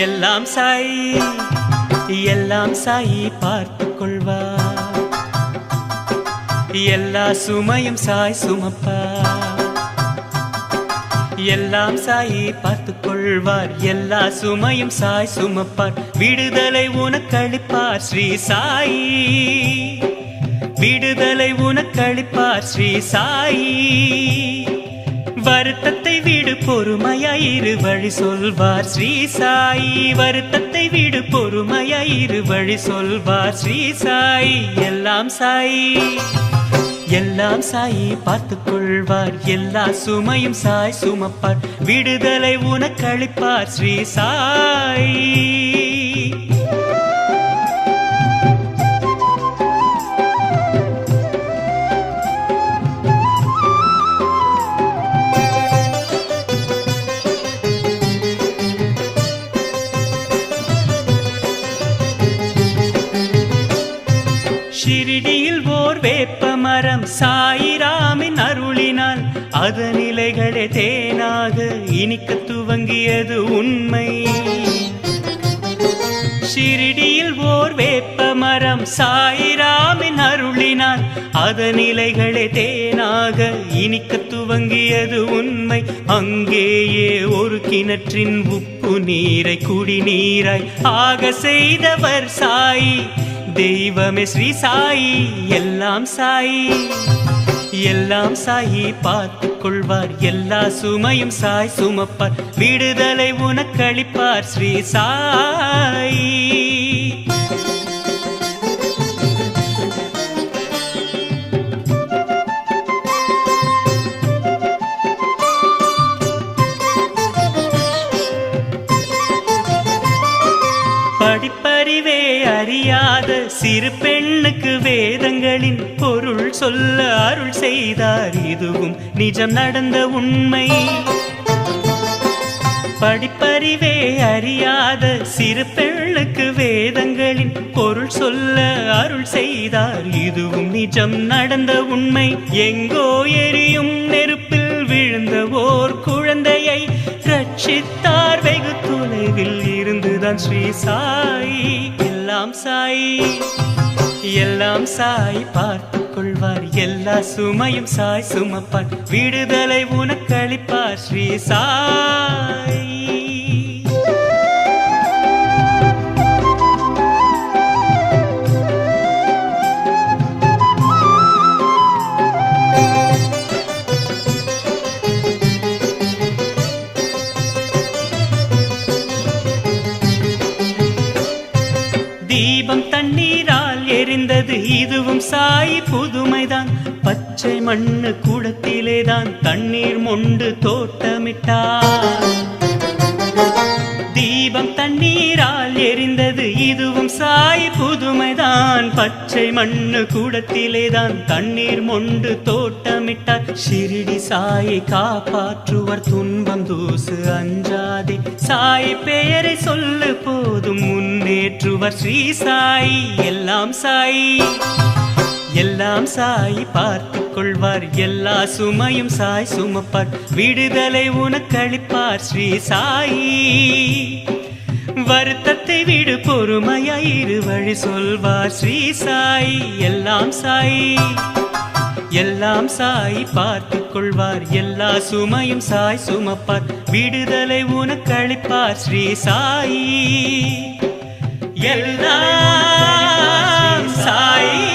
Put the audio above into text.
எல்லாம் சாய் எல்லாம் சாய் பார்த்துக் கொள்வார். எல்லா சுமையும் சாய் சுமப்பார். எல்லாம் சாய் பார்த்துக் கொள்வார். எல்லா சுமையும் சாய் சுமப்பார். விடுதலை உனக்களிப்பார் ஸ்ரீ சாய். விடுதலை உனக்களிப்பார் ஸ்ரீ சாய். வருத்தத்தை விடு பொறுமையாயிரு வழி சொல்வார் ஸ்ரீ சாய். வருத்தத்தை விடு பொறுமையாயிரு வழி சொல்வார் ஸ்ரீ சாய். எல்லாம் சாய் எல்லாம் சாய் பார்த்துக் கொள்வார். எல்லா சுமையும் சாய் சுமப்பார். விடுதலை உனக்களிப்பார் ஸ்ரீ சாய். ஷிரிடியில் ஓர் வேப்ப மரம் சாயிராமின் அருளினால் அதன் இலைகளே தேனாக இனிக்க துவங்கியது உண்மை. ஷிரிடியில் ஓர் வேப்ப மரம் சாயிராமின் அருளினால் அதன் இலைகளே தேனாக இனிக்க துவங்கியது உண்மை. அங்கேயே ஒரு கிணற்றின் உப்பு நீரை குடிநீராய் ஆக செய்தவர் சாய். தெய்வமே ஸ்ரீ சாய். எல்லாம் சாய் எல்லாம் சாய் பார்த்துக் கொள்வார். எல்லா சுமையும் சாய் சுமப்பார். விடுதலை உனக்களிப்பார் ஸ்ரீ சாய். படிப்பறிவே அறியாத சிறு பெண்ணுக்கு வேதங்களின் பொருள் சொல்ல அருள் செய்தார். இதுவும் நிஜம் நடந்த உண்மை. படிப்பறிவே அறியாத சிறு பெண்ணுக்கு வேதங்களின் பொருள் சொல்ல அருள் செய்தார். இதுவும் நிஜம் நடந்த உண்மை. எங்கோ எரியும் நெருப்பில் விழுந்த ஓர் குழந்தையை ரட்சித்தார். வெகு தொலைவில் இருந்துதான் ஸ்ரீ சாய். எல்லாம் சாய் எல்லாம் சாய் பார்த்துக் கொள்வார். எல்லா சுமையும் சாய் சுமப்பார். விடுதலை உனக்களிப்பார் ஸ்ரீ சாய். தீபம் தண்ணீரால் எரிந்தது இதுவும் சாய் புதுமைதான். பச்சை மண்ணு கூடத்திலேதான் தண்ணீர் மொண்டு தோட்டமிட்டார். தீபம் தண்ணீரால் எரிந்தது இதுவும் சாய் புதுமைதான். பச்சை மண்ணு கூடத்திலேதான் தண்ணீர் மொண்டு தோட்டமிட்டார். ஷிரிடி சாயை காப்பாற்றுவர். துன்பம் தூசு அஞ்சாதே சாய் பெயரை சொல்லு போதும் முன்னேற்றுவர் ஸ்ரீ சாய். எல்லாம் சாய் எல்லாம் சாய் பார்த்துக் கொள்வார். எல்லா சுமையும் சாய் சுமப்பார். விடுதலை உனக்களிப்பார் ஸ்ரீ சாய். வருத்தத்தை விடு பொறுமையாயிரு வழி சொல்வார் ஸ்ரீ சாய். எல்லாம் சாய் எல்லாம் சாய் பார்த்துக் கொள்வார். எல்லா சுமையும் சாய் சுமப்பார். விடுதலை உனக்களிப்பார் ஸ்ரீ சாய். எல்லாம் சாய்.